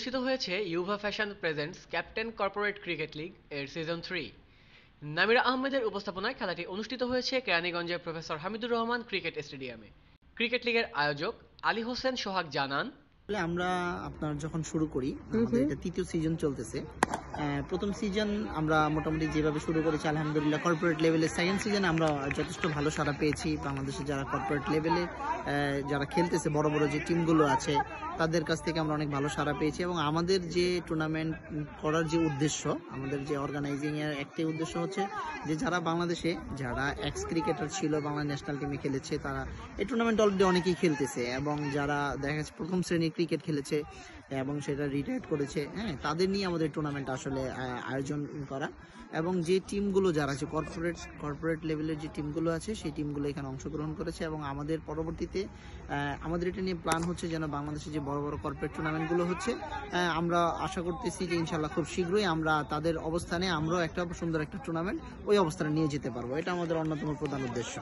অনুষ্ঠিত হয়েছে Yuva fashion presents captain corporate cricket league এর সিজন 3। নামিরা আহমেদের উপস্থাপনায় খেলাটি অনুষ্ঠিত হয়েছে কেরানীগঞ্জের প্রফেসর হামিদুর রহমান ক্রিকেট স্টেডিয়ামে। ক্রিকেট লিগের আয়োজক আলী হোসেন সোহাগ জানান, আমরা আপনার যখন শুরু করি, আমাদের এটা তৃতীয় সিজন চলতেছে। প্রথম সিজন আমরা মোটামুটি যেভাবে শুরু করেছি আলহামদুলিল্লাহ কর্পোরেট লেভেলে, সেকেন্ড সিজনে আমরা যথেষ্ট ভালো সাড়া পেয়েছি। বাংলাদেশে যারা কর্পোরেট লেভেলে যারা খেলতেছে, বড় বড় যে টিমগুলো আছে তাদের কাছ থেকে আমরা অনেক ভালো সাড়া পেয়েছি। এবং আমাদের যে টুর্নামেন্ট করার যে উদ্দেশ্য, আমাদের যে অর্গানাইজিং এর একটাই উদ্দেশ্য হচ্ছে যে যারা বাংলাদেশে যারা এক্স ক্রিকেটার ছিল, বাংলা ন্যাশনাল টিমে খেলেছে, তারা এই টুর্নামেন্ট অলরেডি অনেকেই খেলতেছে। এবং যারা দেখা যাচ্ছে প্রথম শ্রেণীর ক্রিকেট খেলেছে এবং সেটা রিটায়ার্ড করেছে, তাদের নিয়ে আমাদের টুর্নামেন্ট আসলে আয়োজন করা। এবং যে টিমগুলো যারা আছে কর্পোরেট লেভেলের যে টিমগুলো আছে, সেই টিমগুলো এখানে অংশগ্রহণ করেছে। এবং আমাদের পরবর্তীতে আমাদের এটা নিয়ে প্ল্যান হচ্ছে যেন বাংলাদেশে যে বড় বড় কর্পোরেট টুর্নামেন্টগুলো হচ্ছে, আমরা আশা করতেছি যে ইনশাল্লাহ খুব শীঘ্রই আমরা তাদের অবস্থানে আমরাও একটা সুন্দর একটা টুর্নামেন্ট ওই অবস্থানে নিয়ে যেতে পারবো। এটা আমাদের অন্যতম প্রধান উদ্দেশ্য।